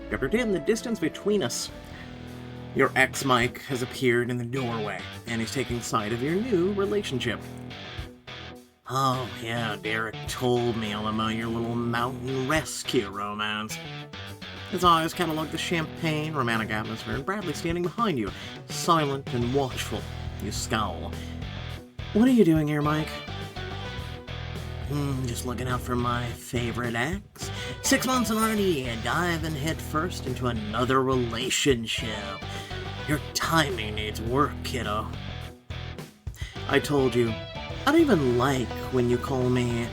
Chapter 10, the distance between us. Your ex, Mike, has appeared in the doorway, and he's taking sight of your new relationship. Oh, yeah, Derek told me all about your little mountain rescue romance. His eyes catalog the champagne, romantic atmosphere, and Bradley standing behind you, silent and watchful. You scowl. What are you doing here, Mike? Just looking out for my favorite ex. 6 months and already diving headfirst into another relationship. Your timing needs work, kiddo. I told you, I don't even like when you call me.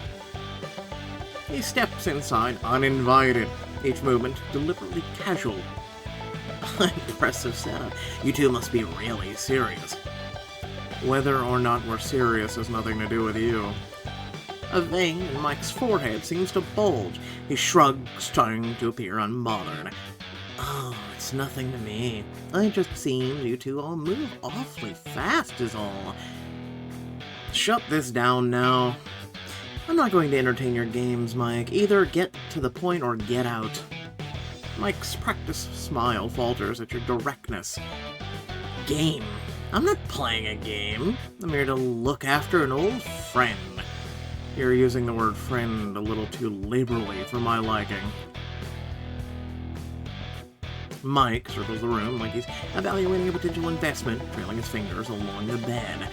He steps inside uninvited, each movement deliberately casual. Impressive setup. You two must be really serious. Whether or not we're serious has nothing to do with you. A vein in Mike's forehead seems to bulge. He shrugs, trying to appear unbothered. Oh, it's nothing to me. I just seemed you two all move awfully fast is all. Shut this down now. I'm not going to entertain your games, Mike. Either get to the point or get out. Mike's practiced smile falters at your directness. Game? I'm not playing a game. I'm here to look after an old friend. You're using the word friend a little too liberally for my liking. Mike circles the room like he's evaluating a potential investment, trailing his fingers along the bed.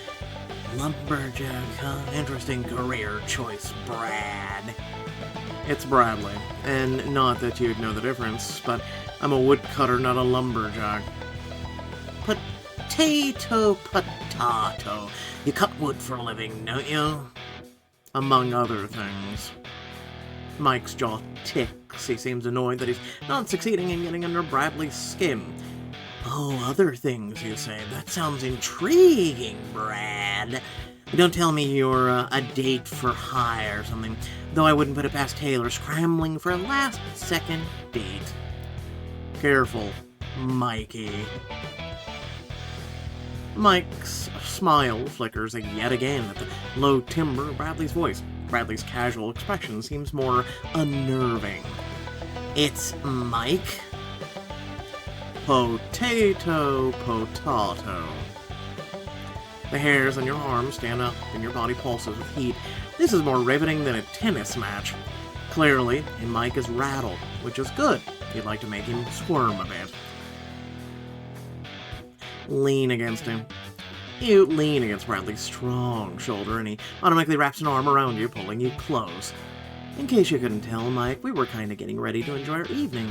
Lumberjack, huh? Interesting career choice, Brad. It's Bradley, and not that you'd know the difference, but I'm a woodcutter, not a lumberjack. Potato. You cut wood for a living, don't you? Among other things. Mike's jaw ticks. He seems annoyed that he's not succeeding in getting under Bradley's skin. Oh, other things, you say? That sounds intriguing, Brad. Don't tell me you're a date for hire or something, though I wouldn't put it past Taylor scrambling for a last-second date. Careful, Mikey. Mike's smile flickers yet again at the low timbre of Bradley's voice. Bradley's casual expression seems more unnerving. It's Mike? Potato. The hairs on your arms stand up and your body pulses with heat. This is more riveting than a tennis match. Clearly, Mike is rattled, which is good. You'd like to make him squirm a bit. Lean against him. You lean against Bradley's strong shoulder, and he automatically wraps an arm around you, pulling you close. In case you couldn't tell, Mike, we were kind of getting ready to enjoy our evening.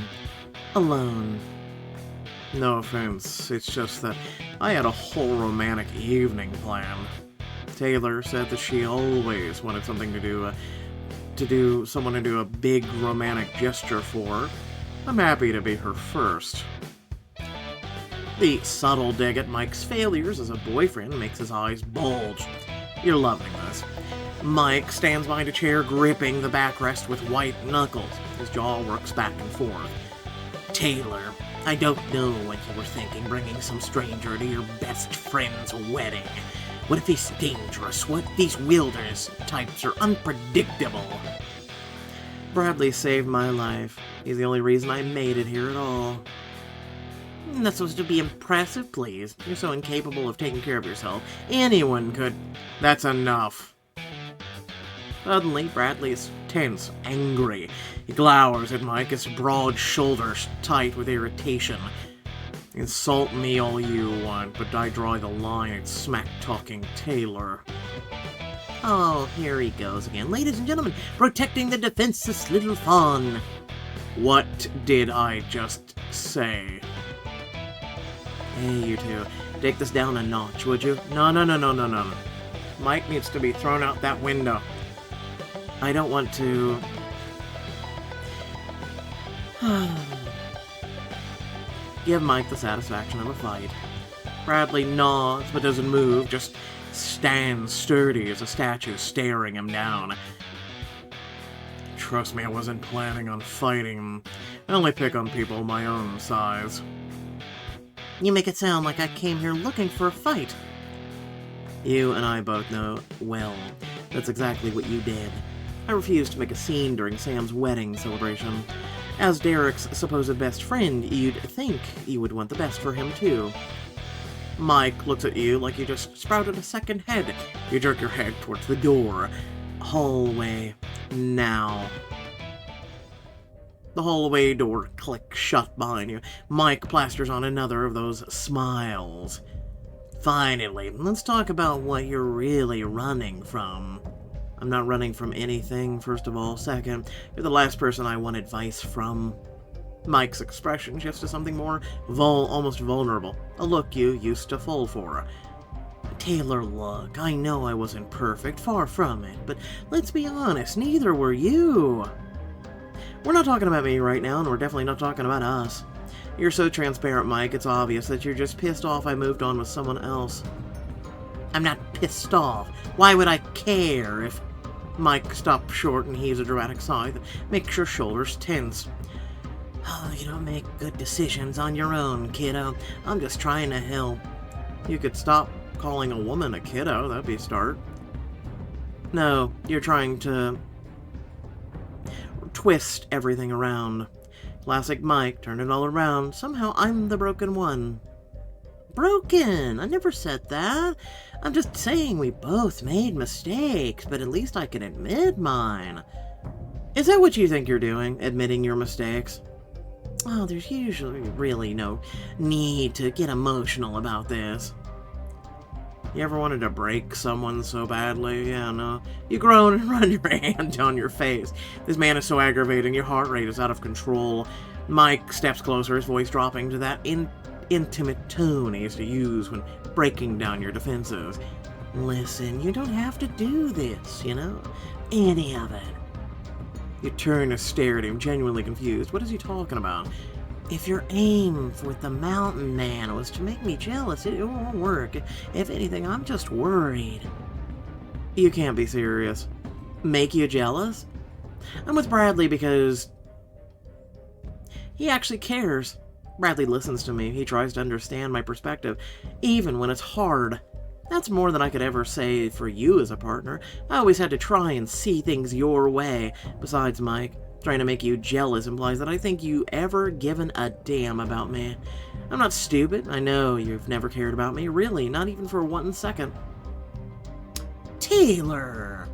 Alone. No offense, it's just that I had a whole romantic evening planned. Taylor said that she always wanted something to do someone to do a big romantic gesture for. I'm happy to be her first. The subtle dig at Mike's failures as a boyfriend makes his eyes bulge. You're loving this. Mike stands behind a chair, gripping the backrest with white knuckles. His jaw works back and forth. Taylor, I don't know what you were thinking, bringing some stranger to your best friend's wedding. What if he's dangerous? What if these wilderness types are unpredictable? Bradley saved my life. He's the only reason I made it here at all. That's supposed to be impressive, please. You're so incapable of taking care of yourself. Anyone could. That's enough. Suddenly, Bradley is tense, angry. He glowers at Mike, his broad shoulders tight with irritation. Insult me all you want, but I draw the line at smack-talking Taylor. Oh, here he goes again. Ladies and gentlemen, protecting the defenseless little fawn. What did I just say? Hey, you two, take this down a notch, would you? No. Mike needs to be thrown out that window. I don't want to... Give Mike the satisfaction of a fight. Bradley nods, but doesn't move, just stands sturdy as a statue staring him down. Trust me, I wasn't planning on fighting. I only pick on people my own size. You make it sound like I came here looking for a fight. You and I both know, well, that's exactly what you did. I refused to make a scene during Sam's wedding celebration. As Derek's supposed best friend, you'd think you would want the best for him, too. Mike looks at you like you just sprouted a second head. You jerk your head towards the door. Hallway. Now. The hallway door clicks shut behind you. Mike plasters on another of those smiles. Finally, let's talk about what you're really running from. I'm not running from anything, first of all. Second, you're the last person I want advice from. Mike's expression shifts to something more almost vulnerable. A look you used to fall for. Taylor, look, I know I wasn't perfect, far from it, but let's be honest, neither were you. We're not talking about me right now, and we're definitely not talking about us. You're so transparent, Mike, it's obvious that you're just pissed off I moved on with someone else. I'm not pissed off. Why would I care if... Mike stops short and heaves a dramatic sigh that makes your shoulders tense. Oh, you don't make good decisions on your own, kiddo. I'm just trying to help. You could stop calling a woman a kiddo, that'd be a start. No, you're trying to... twist everything around. Classic Mike, turn it all around. Somehow I'm the broken one. Broken? I never said that. I'm just saying we both made mistakes, but at least I can admit mine. Is that what you think you're doing, admitting your mistakes? Oh, there's usually really no need to get emotional about this. You ever wanted to break someone so badly? Yeah, no. You groan and run your hand down your face. This man is so aggravating, your heart rate is out of control. Mike steps closer, his voice dropping to that intimate tone he used to use when breaking down your defenses. Listen, you don't have to do this, you know? Any of it. You turn to stare at him, genuinely confused. What is he talking about? If your aim with the mountain man was to make me jealous, it won't work. If anything, I'm just worried. You can't be serious. Make you jealous? I'm with Bradley because he actually cares. Bradley listens to me. He tries to understand my perspective, even when it's hard. That's more than I could ever say for you as a partner. I always had to try and see things your way. Besides, Mike, trying to make you jealous implies that I think you ever given a damn about me. I'm not stupid. I know you've never cared about me, really, not even for 1 second. Taylor!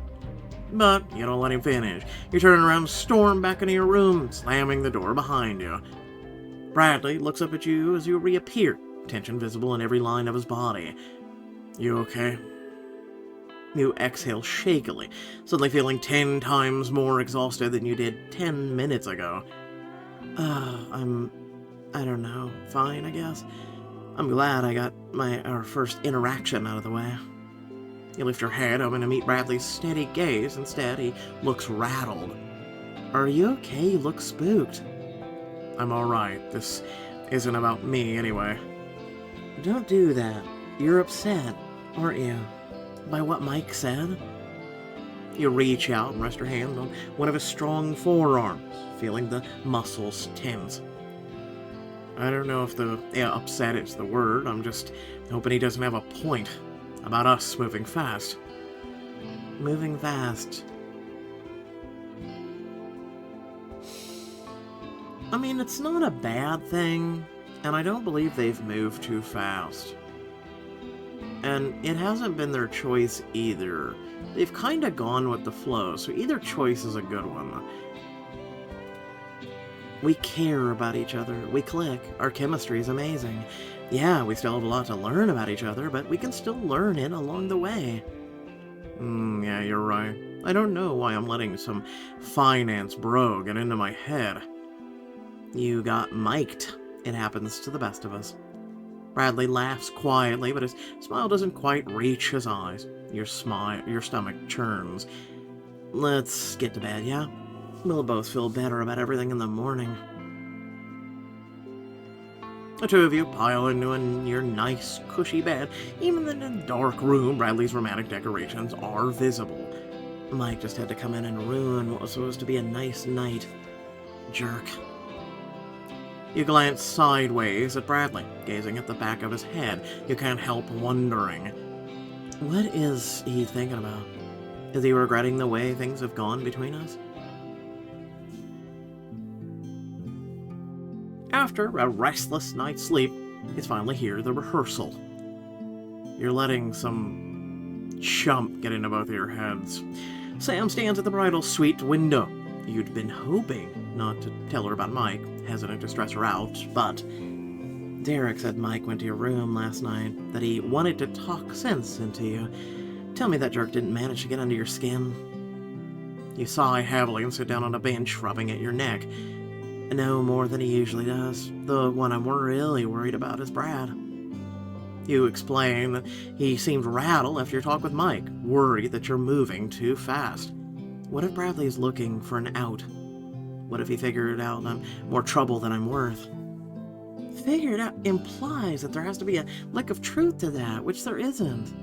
But you don't let him finish. You turn around and storm back into your room, slamming the door behind you. Bradley looks up at you as you reappear, tension visible in every line of his body. You okay? You exhale shakily, suddenly feeling 10 times more exhausted than you did 10 minutes ago. I don't know, fine, I guess. I'm glad I got our first interaction out of the way. You lift your head, hoping to meet Bradley's steady gaze. Instead, he looks rattled. Are you okay? You look spooked. I'm alright. This isn't about me, anyway. Don't do that. You're upset, aren't you? By what Mike said? You reach out and rest your hand on one of his strong forearms, feeling the muscles tense. I don't know if upset is the word. I'm just hoping he doesn't have a point about us moving fast. Moving fast. I mean, it's not a bad thing, and I don't believe they've moved too fast. And it hasn't been their choice either. They've kind of gone with the flow, so either choice is a good one. We care about each other. We click. Our chemistry is amazing. Yeah, we still have a lot to learn about each other, but we can still learn it along the way. Yeah, you're right. I don't know why I'm letting some finance bro get into my head. You got mic'd. It happens to the best of us. Bradley laughs quietly, but his smile doesn't quite reach his eyes. Your stomach churns. Let's get to bed, yeah? We'll both feel better about everything in the morning. The two of you pile into your nice, cushy bed. Even in a dark room, Bradley's romantic decorations are visible. Mike just had to come in and ruin what was supposed to be a nice night. Jerk. You glance sideways at Bradley, gazing at the back of his head. You can't help wondering. What is he thinking about? Is he regretting the way things have gone between us? after a restless night's sleep, it's finally here, the rehearsal. You're letting some chump get into both of your heads. Sam stands at the bridal suite window. You'd been hoping not to tell her about Mike, hesitant to stress her out, but Derek said Mike went to your room last night, that he wanted to talk sense into you. Tell me that jerk didn't manage to get under your skin. You sigh heavily and sit down on a bench, rubbing at your neck. No more than he usually does. The one I'm really worried about is Brad. You explain that he seemed rattled after your talk with Mike, worried that you're moving too fast. What if Bradley's looking for an out? What if he figured out I'm more trouble than I'm worth? Figured out implies that there has to be a lick of truth to that, which there isn't.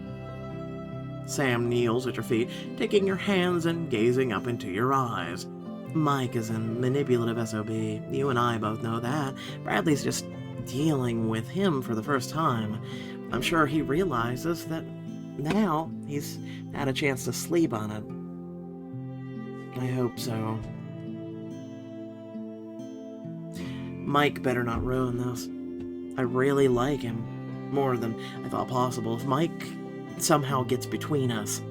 Sam kneels at your feet, taking your hands and gazing up into your eyes. Mike is a manipulative SOB. You and I both know that. Bradley's just dealing with him for the first time. I'm sure he realizes that now he's had a chance to sleep on it. I hope so. Mike better not ruin this. I really like him. More than I thought possible. If Mike somehow gets between us,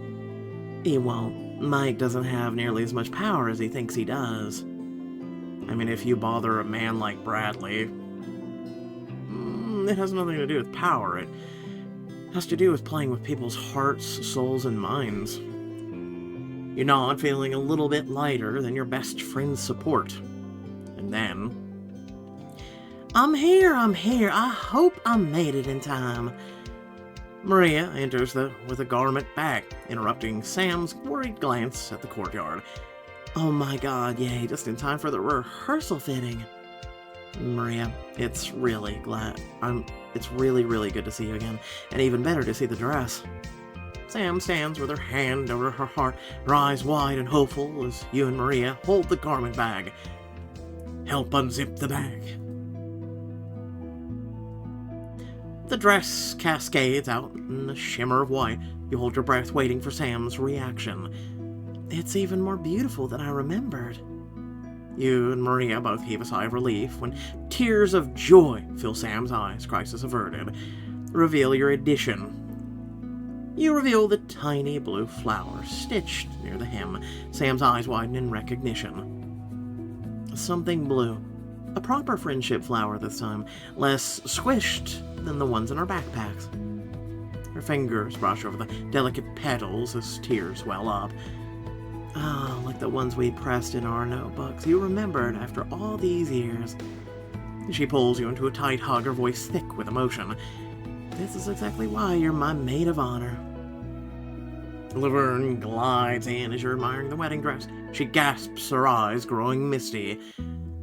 he won't. Mike doesn't have nearly as much power as he thinks he does. I mean, if you bother a man like Bradley, it has nothing to do with power. It has to do with playing with people's hearts, souls, and minds. You're not feeling a little bit lighter than your best friend's support. And then, I'm here. I hope I made it in time. Maria enters with a garment bag, interrupting Sam's worried glance at the courtyard. Oh my god, yay, just in time for the rehearsal fitting. Maria, it's really really good to see you again, and even better to see the dress. Sam stands with her hand over her heart, her eyes wide and hopeful as you and Maria hold the garment bag. Help unzip the bag. The dress cascades out in a shimmer of white. You hold your breath, waiting for Sam's reaction. It's even more beautiful than I remembered. You and Maria both heave a sigh of relief when tears of joy fill Sam's eyes, crisis averted. Reveal your addition. You reveal the tiny blue flower stitched near the hem. Sam's eyes widen in recognition. Something blue. A proper friendship flower this time, less squished than the ones in our backpacks. Her fingers brush over the delicate petals as tears well up. Ah, like the ones we pressed in our notebooks. You remembered after all these years. She pulls you into a tight hug, her voice thick with emotion. This is exactly why you're my maid of honor. Laverne glides in as you're admiring the wedding dress. She gasps, her eyes growing misty.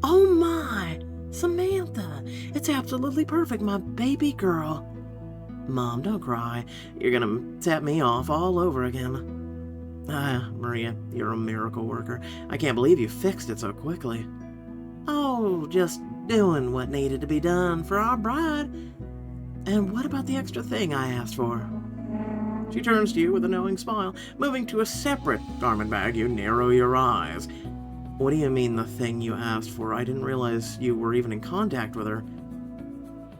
Oh my! Samantha! It's absolutely perfect, my baby girl. Mom, don't cry. You're gonna set me off all over again. Maria, you're a miracle worker. I can't believe you fixed it so quickly. Oh, just doing what needed to be done for our bride. And what about the extra thing I asked for? She turns to you with a knowing smile. Moving to a separate garment bag, you narrow your eyes. What do you mean the thing you asked for? I didn't realize you were even in contact with her.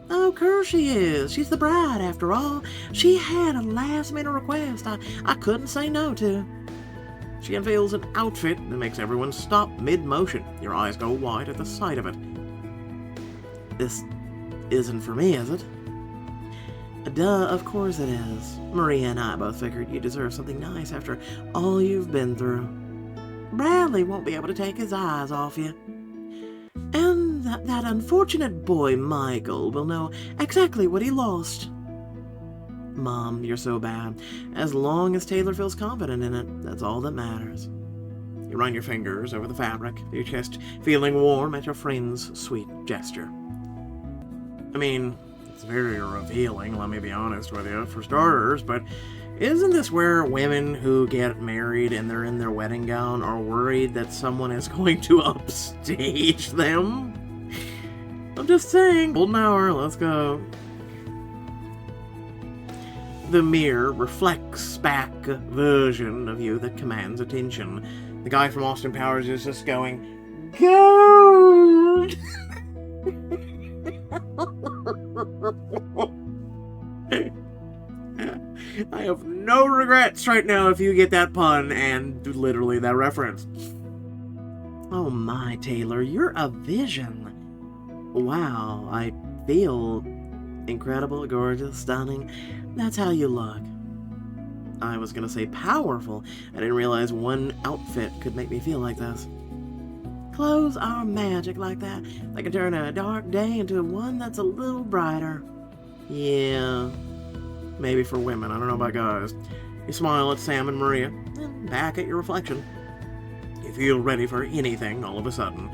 Oh, of course she is. She's the bride, after all. She had a last-minute request I couldn't say no to. She unveils an outfit that makes everyone stop mid-motion. Your eyes go wide at the sight of it. This isn't for me, is it? Duh, of course it is. Maria and I both figured you deserve something nice after all you've been through. Bradley won't be able to take his eyes off you. And that unfortunate boy, Michael, will know exactly what he lost. Mom, you're so bad. As long as Taylor feels confident in it, that's all that matters. You run your fingers over the fabric, your chest feeling warm at your friend's sweet gesture. I mean, it's very revealing, let me be honest with you, for starters, but isn't this where women who get married and they're in their wedding gown are worried that someone is going to upstage them? I'm just saying. Golden hour, let's go. The mirror reflects back a version of you that commands attention. The guy from Austin Powers is just going, gold! I have no regrets right now if you get that pun and literally that reference. Oh my, Taylor, you're a vision. Wow, I feel incredible, gorgeous, stunning. That's how you look. I was gonna say powerful. I didn't realize one outfit could make me feel like this. Clothes are magic like that. They can turn a dark day into one that's a little brighter. Yeah, maybe for women. I don't know about guys. You smile at Sam and Maria, and back at your reflection. You feel ready for anything all of a sudden.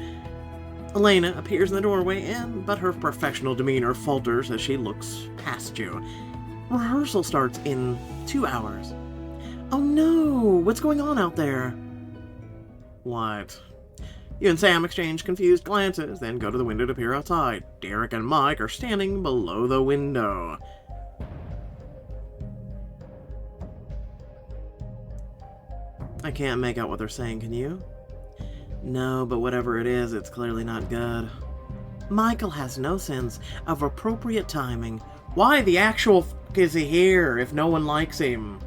Elena appears in the doorway, but her professional demeanor falters as she looks past you. Rehearsal starts in 2 hours. Oh no, what's going on out there? What? You and Sam exchange confused glances, then go to the window to peer outside. Derek and Mike are standing below the window. I can't make out what they're saying, can you? No, but whatever it is, it's clearly not good. Michael has no sense of appropriate timing. Why the actual f*** is he here if no one likes him?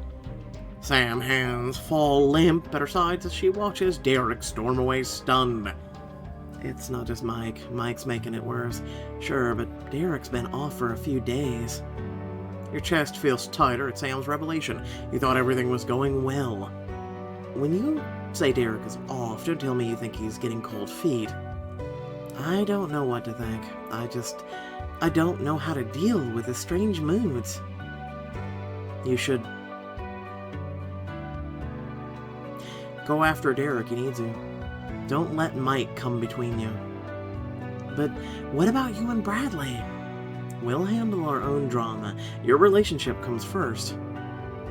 Sam's hands fall limp at her sides as she watches Derek storm away stunned. It's not just Mike. Mike's making it worse. Sure, but Derek's been off for a few days. Your chest feels tighter at Sam's revelation. You thought everything was going well. When you say Derek is off, don't tell me you think he's getting cold feet. I don't know what to think. I don't know how to deal with his strange moods. You should go after Derek, he needs you. Don't let Mike come between you. But what about you and Bradley? We'll handle our own drama. Your relationship comes first.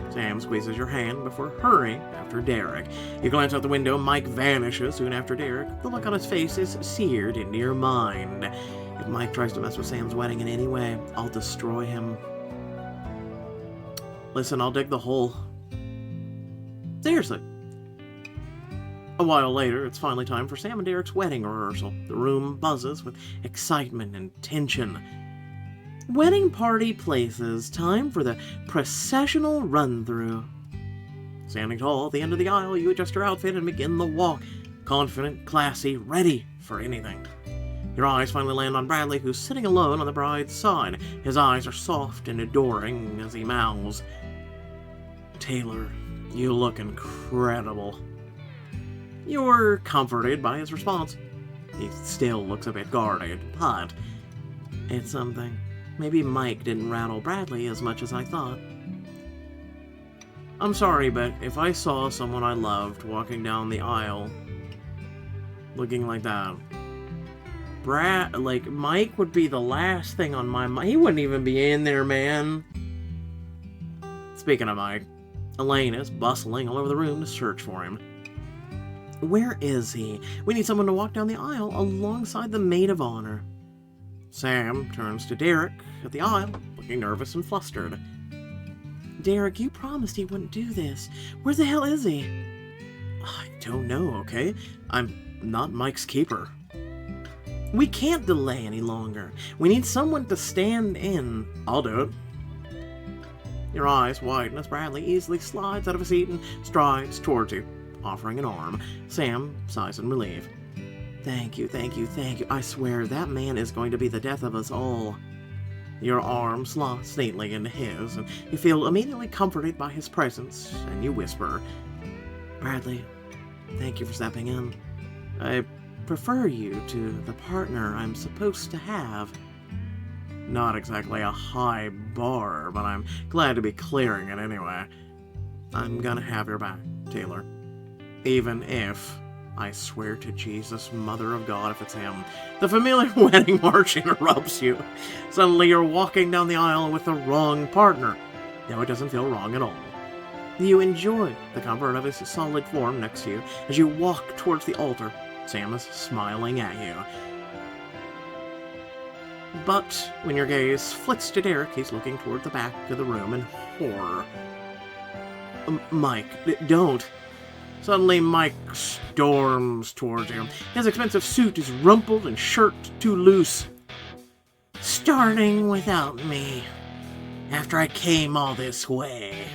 Sam squeezes your hand before hurrying after Derek. You glance out the window, Mike vanishes soon after Derek. The look on his face is seared into your mind. If Mike tries to mess with Sam's wedding in any way, I'll destroy him. Listen, I'll dig the hole. Seriously. A while later, it's finally time for Sam and Derek's wedding rehearsal. The room buzzes with excitement and tension. Wedding party places, time for the processional run-through. Standing tall at the end of the aisle, you adjust your outfit and begin the walk. Confident, classy, ready for anything. Your eyes finally land on Bradley, who's sitting alone on the bride's side. His eyes are soft and adoring as he mouths, "Taylor, you look incredible." You're comforted by his response. He still looks a bit guarded, but it's something. Maybe Mike didn't rattle Bradley as much as I thought. I'm sorry, but if I saw someone I loved walking down the aisle looking like that, Mike would be the last thing on my mind. He wouldn't even be in there, man. Speaking of Mike, Elaine is bustling all over the room to search for him. Where is he? We need someone to walk down the aisle alongside the maid of honor. Sam turns to Derek at the aisle, looking nervous and flustered. Derek, you promised he wouldn't do this. Where the hell is he? I don't know, okay? I'm not Mike's keeper. We can't delay any longer. We need someone to stand in. I'll do it. Your eyes widen as Bradley easily slides out of his seat and strides towards you, offering an arm. Sam sighs in relief. Thank you, thank you, thank you. I swear, that man is going to be the death of us all. Your arm slots neatly into his, and you feel immediately comforted by his presence, and you whisper, Bradley, thank you for stepping in. I prefer you to the partner I'm supposed to have. Not exactly a high bar, but I'm glad to be clearing it anyway. I'm gonna have your back, Taylor. Even if, I swear to Jesus, Mother of God, if it's him. The familiar wedding march interrupts you. Suddenly you're walking down the aisle with the wrong partner. No, it doesn't feel wrong at all. You enjoy the comfort of his solid form next to you as you walk towards the altar. Sam is smiling at you. But when your gaze flits to Derek, he's looking toward the back of the room in horror. Mike, don't. Suddenly, Mike storms towards you. His expensive suit is rumpled and shirt too loose. starting without me. After I came all this way.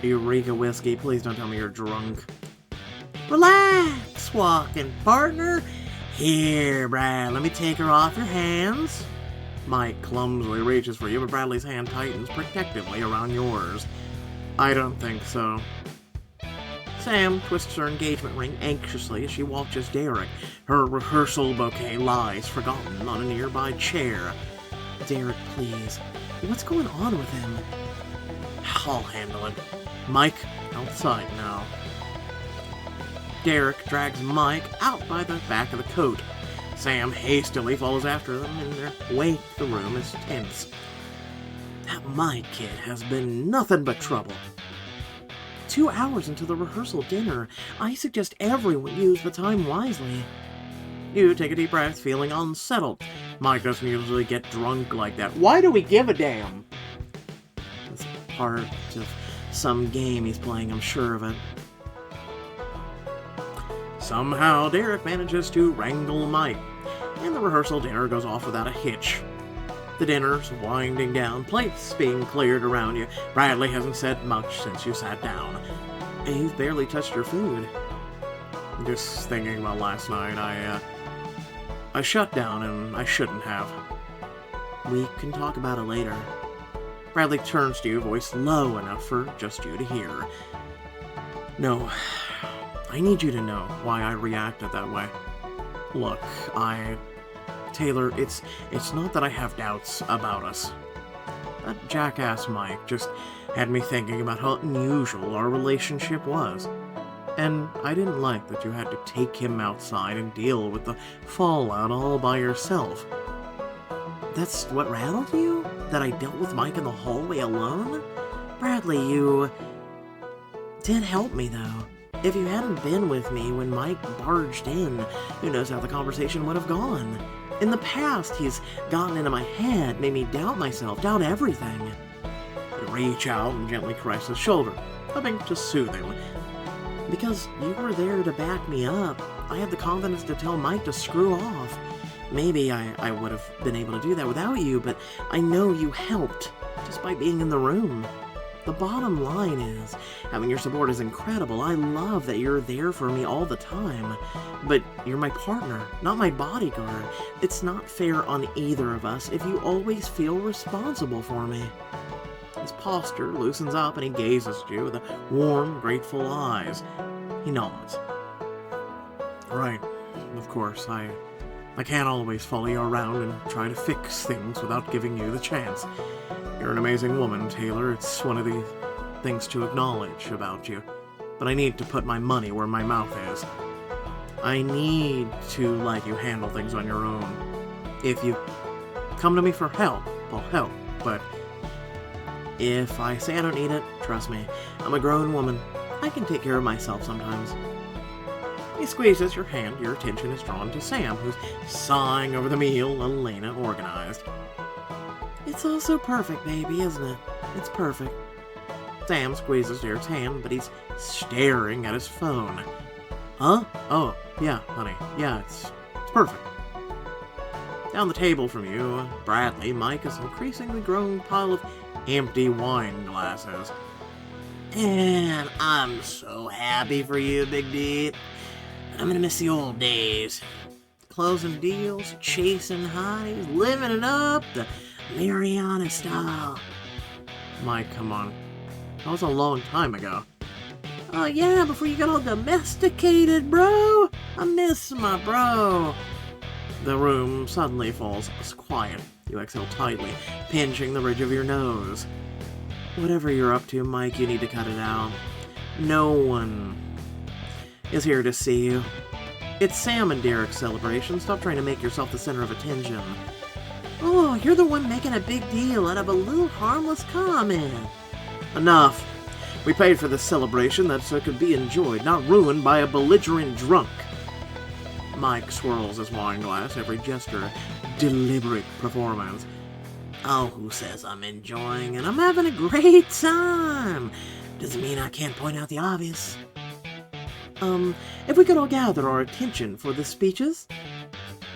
Eureka Whiskey, please don't tell me you're drunk. Relax, walking partner. Here, Brad, let me take her off your hands. Mike clumsily reaches for you, but Bradley's hand tightens protectively around yours. I don't think so. Sam twists her engagement ring anxiously as she watches Derek. Her rehearsal bouquet lies forgotten on a nearby chair. Derek, please. What's going on with him? I'll handle it. Mike, outside now. Derek drags Mike out by the back of the coat. Sam hastily follows after them. In their wake, the room is tense. That Mike kid has been nothing but trouble. 2 hours into the rehearsal dinner, I suggest everyone use the time wisely. You take a deep breath, feeling unsettled. Mike doesn't usually get drunk like that. Why do we give a damn? It's part of some game he's playing, I'm sure of it. Somehow, Derek manages to wrangle Mike, and the rehearsal dinner goes off without a hitch. The dinner's winding down, plates being cleared around you. Bradley hasn't said much since you sat down. And you've barely touched your food. Just thinking about last night, I shut down and I shouldn't have. We can talk about it later. Bradley turns to you, voice low enough for just you to hear. No, I need you to know why I reacted that way. Look, Taylor, it's not that I have doubts about us. That jackass Mike just had me thinking about how unusual our relationship was. And I didn't like that you had to take him outside and deal with the fallout all by yourself. That's what rattled you? That I dealt with Mike in the hallway alone? Bradley, you did help me, though. If you hadn't been with me when Mike barged in, who knows how the conversation would have gone. In the past, he's gotten into my head, made me doubt myself, doubt everything. You reach out and gently caress his shoulder, hoping to soothe him. Because you were there to back me up, I had the confidence to tell Mike to screw off. Maybe I would have been able to do that without you, but I know you helped, just by being in the room. The bottom line is, having your support is incredible. I love that you're there for me all the time. But you're my partner, not my bodyguard. It's not fair on either of us if you always feel responsible for me. His posture loosens up and he gazes at you with warm, grateful eyes. He nods. Right, of course, I can't always follow you around and try to fix things without giving you the chance. You're an amazing woman, Taylor. It's one of the things to acknowledge about you. But I need to put my money where my mouth is. I need to let you handle things on your own. If you come to me for help, I'll help. But if I say I don't need it, trust me, I'm a grown woman. I can take care of myself sometimes. He squeezes your hand. Your attention is drawn to Sam, who's sighing over the meal Elena organized. It's all so perfect, baby, isn't it? It's perfect. Sam squeezes Derek's hand, but he's staring at his phone. Huh? Oh, yeah, honey. Yeah, it's perfect. Down the table from you, Bradley, Mike is increasingly growing pile of empty wine glasses. And I'm so happy for you, Big D. I'm gonna miss the old days. Closing deals, chasing highs, living it up, the Mariana style. Mike, come on. That was a long time ago. Oh yeah, before you got all domesticated, bro. I miss my bro. The room suddenly falls quiet. You exhale tightly, pinching the ridge of your nose. Whatever you're up to, Mike, you need to cut it out. No one is here to see you. It's Sam and Derek's celebration. Stop trying to make yourself the center of attention. Oh, you're the one making a big deal out of a little harmless comment. Enough. We paid for this celebration that so it could be enjoyed, not ruined by a belligerent drunk. Mike swirls his wine glass, every gesture deliberate performance. Oh, who says I'm enjoying it? I'm having a great time. Doesn't mean I can't point out the obvious. If we could all gather our attention for the speeches.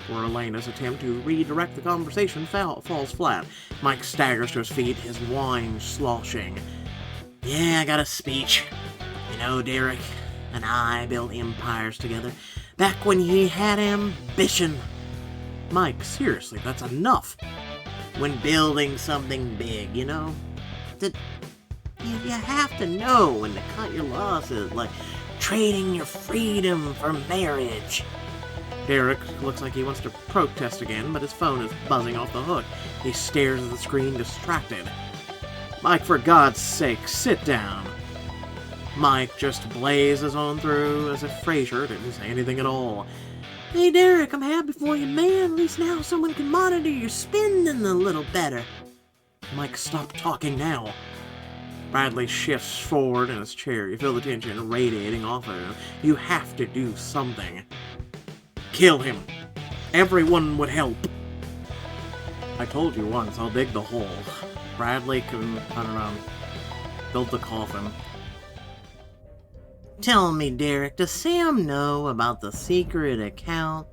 before Elena's attempt to redirect the conversation falls flat. Mike staggers to his feet, his wine sloshing. Yeah, I got a speech. You know, Derek and I built empires together back when he had ambition. Mike, seriously, that's enough. When building something big, you know? You have to know when to cut your losses, like trading your freedom for marriage. Derek looks like he wants to protest again, but his phone is buzzing off the hook. He stares at the screen, distracted. Mike, for God's sake, sit down. Mike just blazes on through as if Fraser didn't say anything at all. Hey, Derek, I'm happy for you, man. At least now someone can monitor your spending a little better. Mike, stop talking now. Bradley shifts forward in his chair. You feel the tension radiating off of him. You have to do something. Kill him. Everyone would help. I told you once, I'll dig the hole. Bradley can, I don't know, build the coffin. Tell me, Derek, does Sam know about the secret account?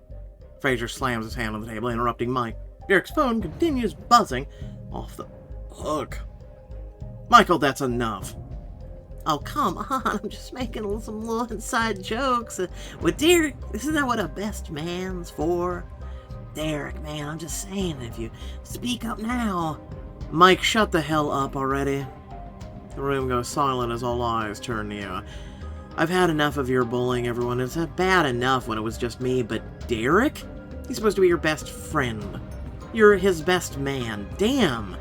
Fraser slams his hand on the table, interrupting Mike. Derek's phone continues buzzing off the hook. Michael, that's enough. Oh, come on, I'm just making some little inside jokes. With Derek, isn't that what a best man's for? Derek, man, I'm just saying, if you speak up now. Mike, shut the hell up already. The room goes silent as all eyes turn to you. I've had enough of your bullying, everyone. It's bad enough when it was just me, but Derek? He's supposed to be your best friend. You're his best man. Damn.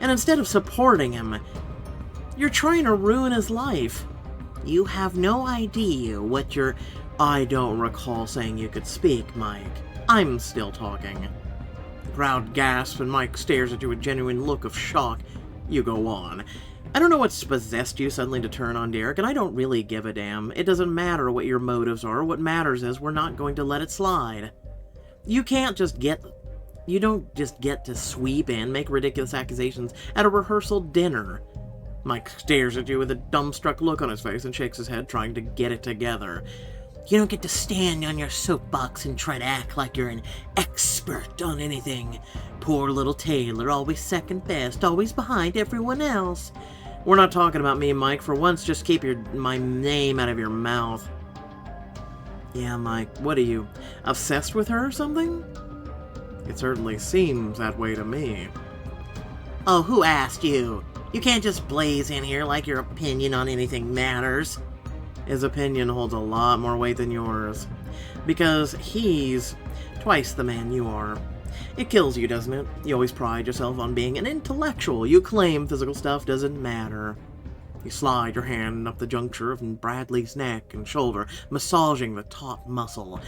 And instead of supporting him, you're trying to ruin his life. You have no idea what you're... I don't recall saying you could speak, Mike. I'm still talking. The crowd gasps and Mike stares at you with a genuine look of shock. You go on. I don't know what's possessed you suddenly to turn on Derek, and I don't really give a damn. It doesn't matter what your motives are. What matters is we're not going to let it slide. You don't just get to sweep in, make ridiculous accusations at a rehearsal dinner. Mike stares at you with a dumbstruck look on his face and shakes his head, trying to get it together. You don't get to stand on your soapbox and try to act like you're an expert on anything. Poor little Taylor, always second best, always behind everyone else. We're not talking about me, Mike. For once, just keep my name out of your mouth. Yeah, Mike, what are you, obsessed with her or something? It certainly seems that way to me. Oh, who asked you? You can't just blaze in here like your opinion on anything matters. His opinion holds a lot more weight than yours. Because he's twice the man you are. It kills you, doesn't it? You always pride yourself on being an intellectual. You claim physical stuff doesn't matter. You slide your hand up the juncture of Bradley's neck and shoulder, massaging the taut muscle.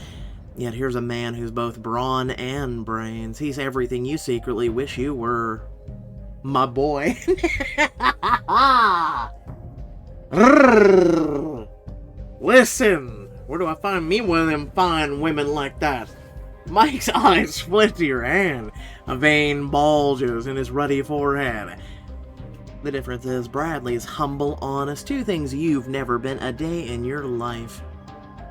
Yet here's a man who's both brawn and brains. He's everything you secretly wish you were. My boy. Listen, where do I find me one of them fine women like that? Mike's eyes split to your hand. A vein bulges in his ruddy forehead. The difference is Bradley's humble, honest, two things you've never been a day in your life.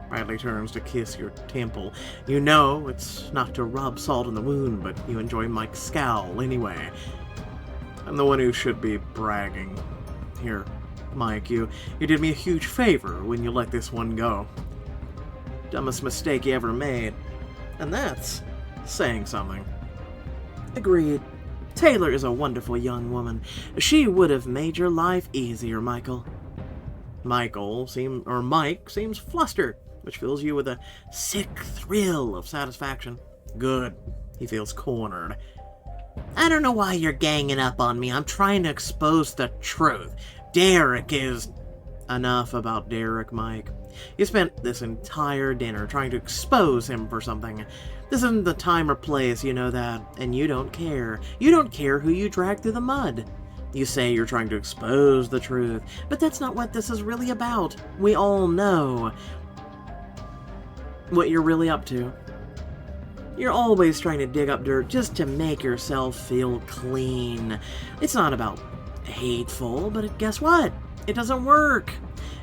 Bradley turns to kiss your temple. You know it's not to rub salt in the wound, but you enjoy Mike's scowl anyway. I'm the one who should be bragging. Here, Mike, you did me a huge favor when you let this one go. Dumbest mistake you ever made. And that's saying something. Agreed. Taylor is a wonderful young woman. She would have made your life easier, Michael. Mike seems flustered, which fills you with a sick thrill of satisfaction. Good. He feels cornered. I don't know why you're ganging up on me. I'm trying to expose the truth. Derek is... Enough about Derek, Mike. You spent this entire dinner trying to expose him for something. This isn't the time or place, you know that, and you don't care. You don't care who you drag through the mud. You say you're trying to expose the truth, but that's not what this is really about. We all know what you're really up to. You're always trying to dig up dirt just to make yourself feel clean. It's not about hateful, but guess what? It doesn't work.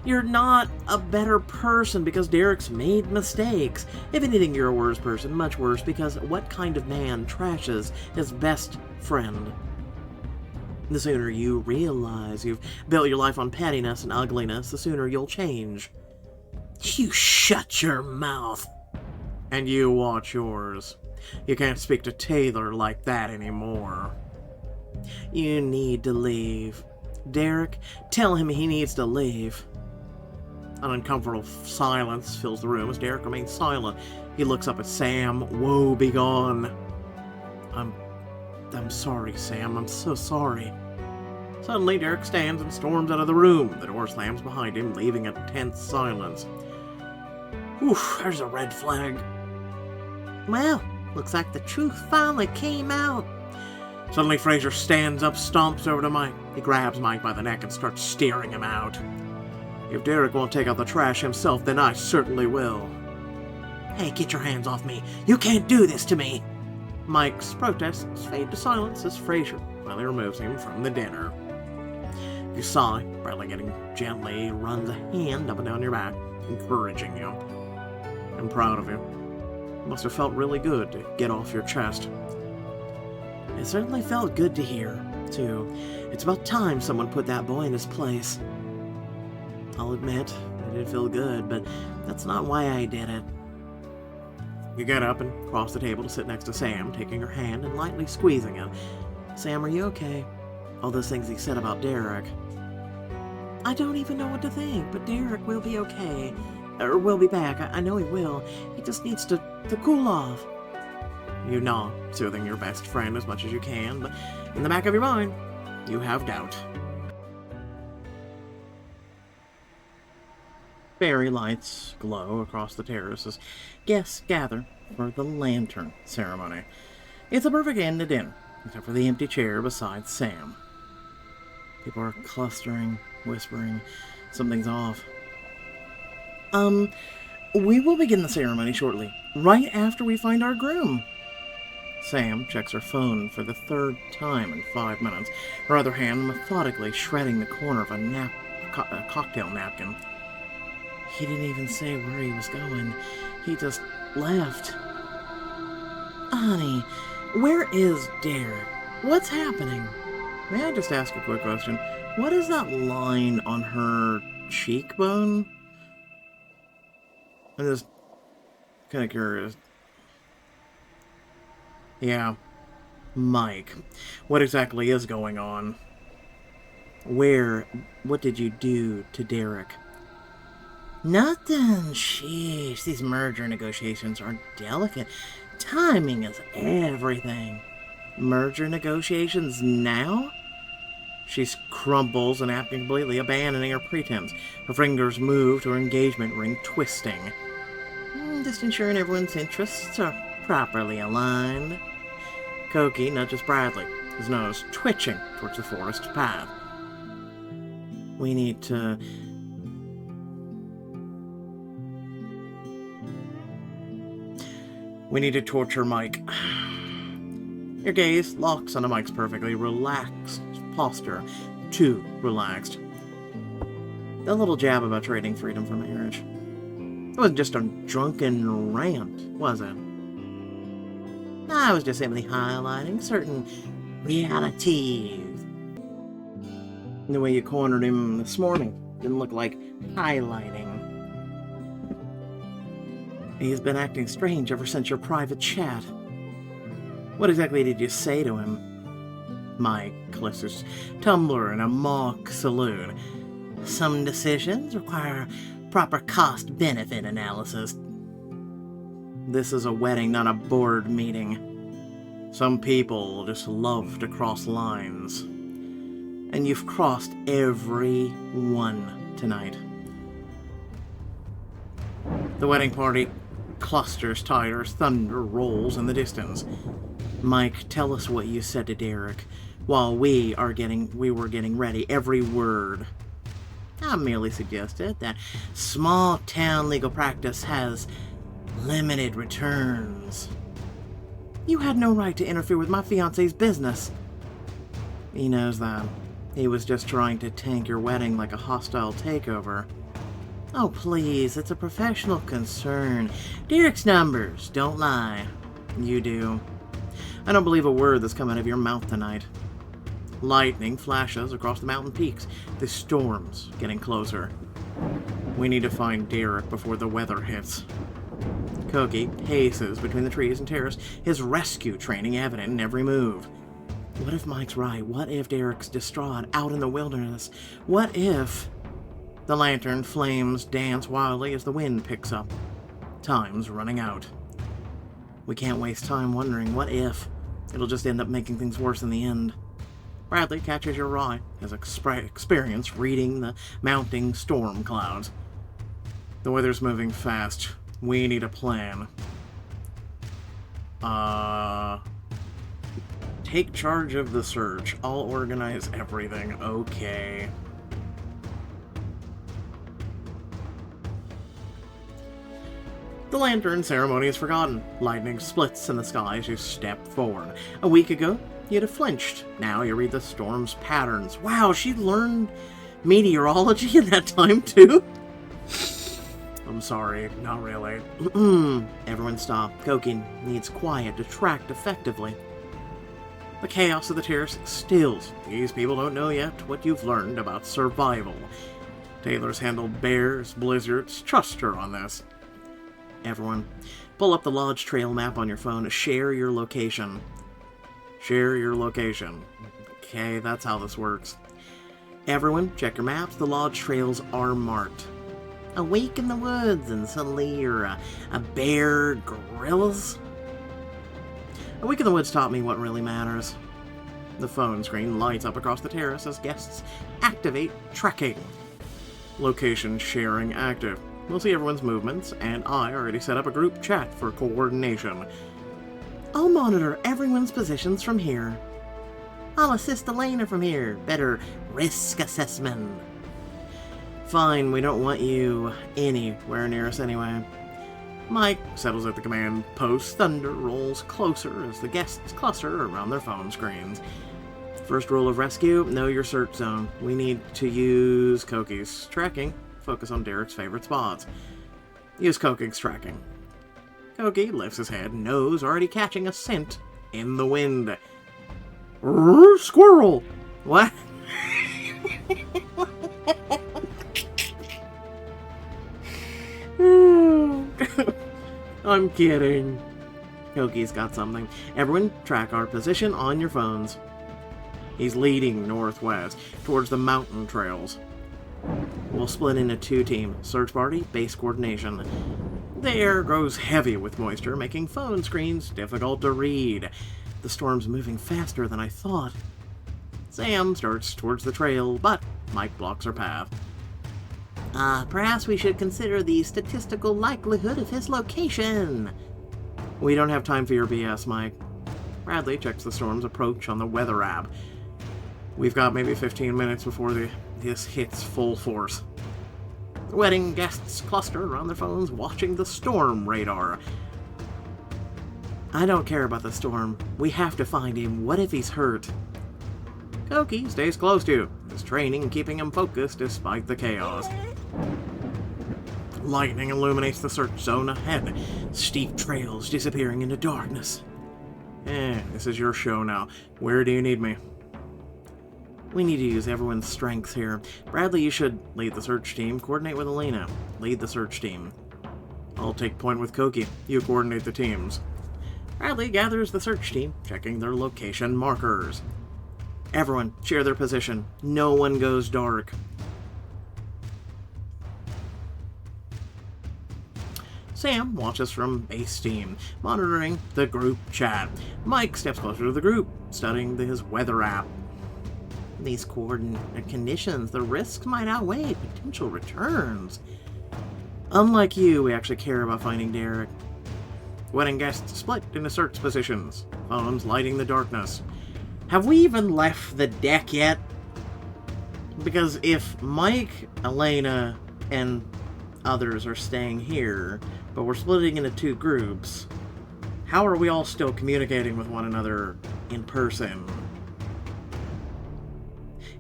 You're not a better person because Derek's made mistakes. If anything, you're a worse person, much worse, because what kind of man trashes his best friend? The sooner you realize you've built your life on pettiness and ugliness, the sooner you'll change. You shut your mouth. And you watch yours. You can't speak to Taylor like that anymore. You need to leave. Derek, tell him he needs to leave. An uncomfortable silence fills the room as Derek remains silent. He looks up at Sam. Woe begone. I'm sorry, Sam. I'm so sorry. Suddenly, Derek stands and storms out of the room. The door slams behind him, leaving a tense silence. Whew, there's a red flag. Well, looks like the truth finally came out. Suddenly, Fraser stands up, stomps over to Mike. He grabs Mike by the neck and starts steering him out. If Derek won't take out the trash himself, then I certainly will. Hey, get your hands off me. You can't do this to me. Mike's protests fade to silence as Fraser finally removes him from the dinner. You sigh, Bradley getting gently runs a hand up and down your back, encouraging you. I'm proud of you. It must have felt really good to get off your chest. It certainly felt good to hear, too. It's about time someone put that boy in his place. I'll admit, it did feel good, but that's not why I did it. You get up and cross the table to sit next to Sam, taking her hand and lightly squeezing it. Sam, are you okay? All those things he said about Derek. I don't even know what to think, but Derek will be okay. Or will be back. I know he will. He just needs to cool off. You nod, soothing your best friend as much as you can, but in the back of your mind, you have doubt. Fairy lights glow across the terrace as guests gather for the lantern ceremony. It's a perfect end to dinner, except for the empty chair beside Sam. People are clustering, whispering, something's off. We will begin the ceremony shortly, right after we find our groom. Sam checks her phone for the third time in 5 minutes, her other hand methodically shredding the corner of a cocktail napkin. He didn't even say where he was going. He just left. Honey, where is Derek? What's happening? May I just ask a quick question? What is that line on her cheekbone? I'm just kind of curious. Yeah. Mike, what exactly is going on? What did you do to Derek? Nothing. Sheesh, these merger negotiations are delicate. Timing is everything. Merger negotiations now? She crumbles and napkin completely, abandoning her pretense. Her fingers move to her engagement ring, twisting. Just ensuring everyone's interests are properly aligned. Koki nudges Bradley, his nose twitching towards the forest path. We need to torture Mike. Your gaze locks onto Mike's perfectly relaxed posture. Too relaxed. That little jab about trading freedom for marriage. It wasn't just a drunken rant, was it? I was just simply highlighting certain realities. The way you cornered him this morning didn't look like highlighting. He's been acting strange ever since your private chat. What exactly did you say to him? Mike clicks his tumbler in a mock saloon. Some decisions require proper cost-benefit analysis. This is a wedding, not a board meeting. Some people just love to cross lines. And you've crossed every one tonight. The wedding party clusters tighter as thunder rolls in the distance. Mike, tell us what you said to Derek while we were getting ready. Every word. I merely suggested that small-town legal practice has limited returns. You had no right to interfere with my fiancé's business. He knows that. He was just trying to tank your wedding like a hostile takeover. Oh, please, it's a professional concern. Derek's numbers, don't lie. You do. I don't believe a word that's come out of your mouth tonight. Lightning flashes across the mountain peaks. The storm's getting closer. We need to find Derek before the weather hits. Koki paces between the trees and terrace, his rescue training evident in every move. What if Mike's right? What if Derek's distraught out in the wilderness? What if... The lantern flames dance wildly as the wind picks up. Time's running out. We can't waste time wondering what if. It'll just end up making things worse in the end. Bradley catches your eye, his experience reading the mounting storm clouds. The weather's moving fast. We need a plan. Take charge of the search. I'll organize everything. Okay. The lantern ceremony is forgotten. Lightning splits in the sky as you step forward. A week ago, you'd have flinched. Now you read the storm's patterns. Wow, she learned meteorology in that time too? I'm sorry, not really. Everyone stop. Koki needs quiet to track effectively. The chaos of the terrace stills. These people don't know yet what you've learned about survival. Taylor's handled bears, blizzards. Trust her on this. Everyone, pull up the lodge trail map on your phone. Share your location. Share your location. Okay, that's how this works. Everyone, check your maps. The lodge trails are marked. A week in the woods and suddenly you're a bear grills? A week in the woods taught me what really matters. The phone screen lights up across the terrace as guests activate tracking. Location sharing active. We'll see everyone's movements, and I already set up a group chat for coordination. I'll monitor everyone's positions from here. I'll assist Elena from here. Better risk assessment. Fine, we don't want you anywhere near us anyway. Mike settles at the command post. Thunder rolls closer as the guests cluster around their phone screens. First rule of rescue, know your search zone. We need to use Koki's tracking. Focus on Derek's favorite spots. Use Koki's tracking. Koki lifts his head, nose already catching a scent in the wind. Squirrel! What? I'm kidding. Koki's got something. Everyone, track our position on your phones. He's leading northwest, towards the mountain trails. We'll split into two teams. Search party, base coordination. The air grows heavy with moisture, making phone screens difficult to read. The storm's moving faster than I thought. Sam starts towards the trail, but Mike blocks her path. Perhaps we should consider the statistical likelihood of his location. We don't have time for your BS, Mike. Bradley checks the storm's approach on the weather app. We've got maybe 15 minutes before this hits full force. The wedding guests cluster around their phones watching the storm radar. I don't care about the storm. We have to find him. What if he's hurt? Koki stays close to you, his training keeping him focused despite the chaos. Lightning illuminates the search zone ahead, steep trails disappearing into darkness. This is your show now. Where do you need me? We need to use everyone's strengths here. Bradley, you should lead the search team. Coordinate with Elena. Lead the search team. I'll take point with Koki. You coordinate the teams. Bradley gathers the search team, checking their location markers. Everyone, share their position. No one goes dark. Sam watches from base team, monitoring the group chat. Mike steps closer to the group, studying his weather app. These coordinate conditions, the risks might outweigh potential returns. Unlike you, we actually care about finding Derek. Wedding guests split into search positions, phones lighting the darkness. Have we even left the deck yet? Because if Mike, Elena, and others are staying here, but we're splitting into two groups, how are we all still communicating with one another in person?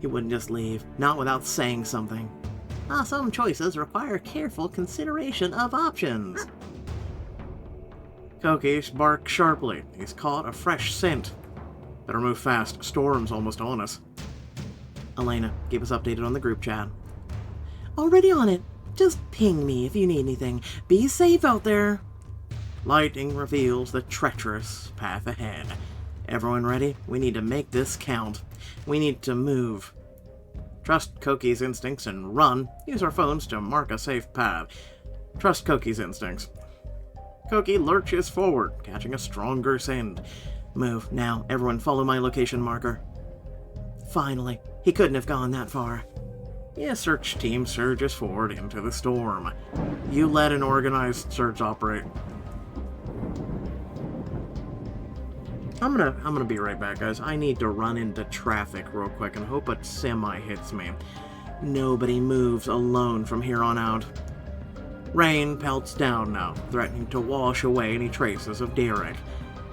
He wouldn't just leave, not without saying something. Some choices require careful consideration of options. Koki barked sharply. He's caught a fresh scent. Better move fast. Storm's almost on us. Elena, keep us updated on the group chat. Already on it. Just ping me if you need anything. Be safe out there. Lightning reveals the treacherous path ahead. Everyone ready? We need to make this count. We need to move. Trust Koki's instincts and run. Use our phones to mark a safe path. Trust Koki's instincts. Koki lurches forward, catching a stronger scent. Move, now. Everyone follow my location marker. Finally. He couldn't have gone that far. The search team surges forward into the storm. You let an organized search operate. I'm gonna be right back, guys. I need to run into traffic real quick and hope a semi hits me. Nobody moves alone from here on out. Rain pelts down now, threatening to wash away any traces of Derek.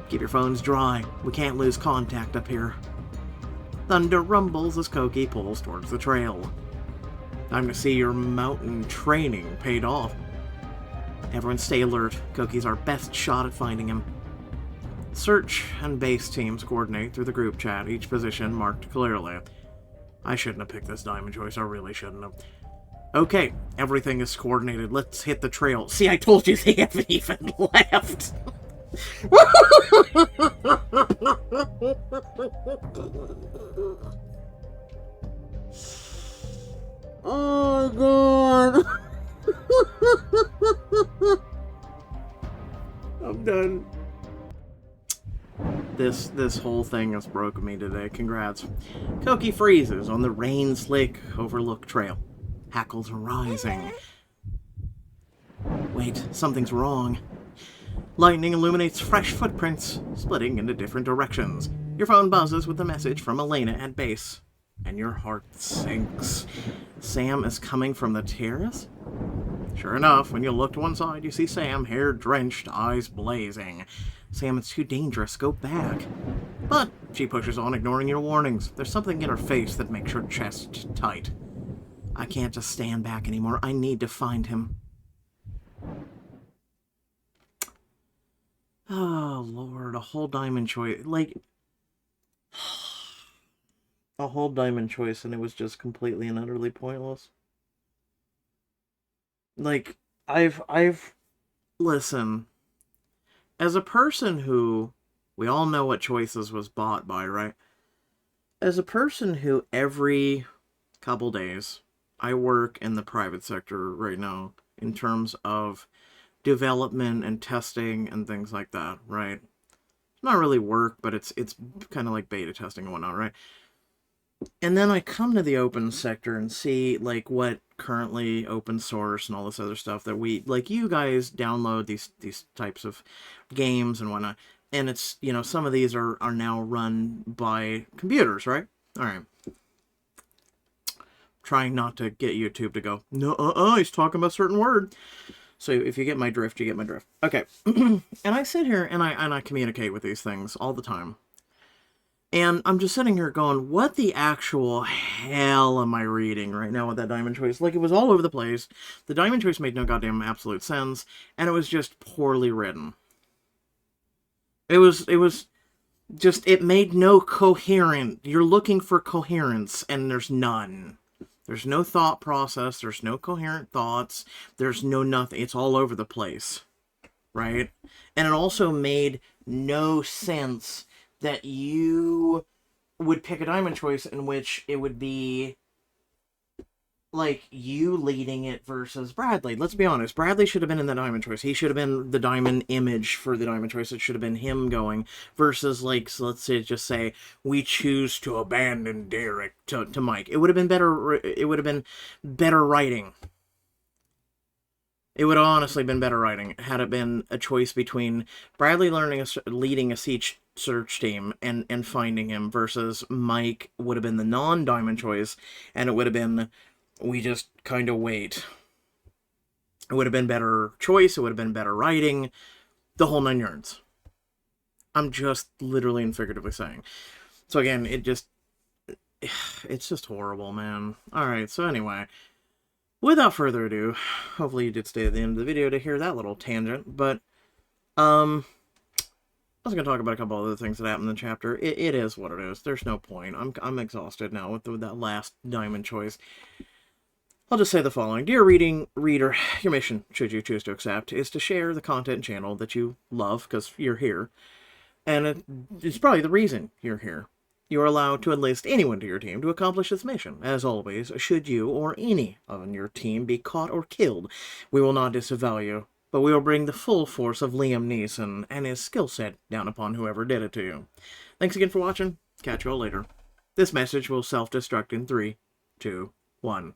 Keep your phones dry. We can't lose contact up here. Thunder rumbles as Koki pulls towards the trail. Time to see your mountain training paid off. Everyone stay alert. Koki's our best shot at finding him. Search and base teams coordinate through the group chat, each position marked clearly. I shouldn't have picked this diamond choice. I really shouldn't have. Okay, everything is coordinated. Let's hit the trail. See, I told you they haven't even left. Oh, God. I'm done. This whole thing has broken me today. Congrats. Koki freezes on the rain-slick overlook trail. Hackles rising. Wait, something's wrong. Lightning illuminates fresh footprints, splitting into different directions. Your phone buzzes with a message from Elena at base, and your heart sinks. Sam is coming from the terrace? Sure enough, when you look to one side, you see Sam, hair drenched, eyes blazing. Sam, it's too dangerous. Go back. But she pushes on, ignoring your warnings. There's something in her face that makes her chest tight. I can't just stand back anymore. I need to find him. Oh, Lord. A whole diamond choice. Like, a whole diamond choice, and it was just completely and utterly pointless. Like, listen, as a person who, we all know what Choices was bought by, right? As a person who every couple days, I work in the private sector right now in terms of development and testing and things like that, right? It's not really work, but it's kind of like beta testing and whatnot, right? And then I come to the open sector and see, like, what currently open source and all this other stuff that we, like, you guys download these types of games and whatnot. And it's, you know, some of these are now run by computers, right? All right. Trying not to get YouTube to go, no, he's talking about a certain word. So if you get my drift, you get my drift. Okay. And I sit here and I communicate with these things all the time. And I'm just sitting here going, what the actual hell am I reading right now with that diamond choice? Like, it was all over the place. The diamond choice made no goddamn absolute sense. And it was just poorly written. It was just, it made no coherent. You're looking for coherence, and there's none. There's no thought process. There's no coherent thoughts. There's no nothing. It's all over the place. Right? And it also made no sense that you would pick a diamond choice in which it would be like you leading it versus Bradley. Let's be honest. Bradley should have been in the diamond choice. He should have been the diamond image for the diamond choice. It should have been him going versus, like, so let's say we choose to abandon Derek to Mike. It would have been better. It would have been better writing. It would have honestly been better writing had it been a choice between Bradley leading a siege search team and finding him versus Mike would have been the non-diamond choice, and it would have been we just kind of wait. It would have been better choice. It would have been better writing. The whole 9 yards. I'm just literally and figuratively saying. So again, it's just horrible, man. Alright, so anyway, without further ado, hopefully you did stay at the end of the video to hear that little tangent, but, I was going to talk about a couple other things that happened in the chapter. It is what it is. There's no point. I'm exhausted now with that last diamond choice. I'll just say the following. Dear reader, your mission, should you choose to accept, is to share the content channel that you love, because you're here. And it's probably the reason you're here. You are allowed to enlist anyone to your team to accomplish this mission. As always, should you or any on your team be caught or killed, we will not disavow you, but we will bring the full force of Liam Neeson and his skill set down upon whoever did it to you. Thanks again for watching. Catch you all later. This message will self-destruct in 3, 2, 1.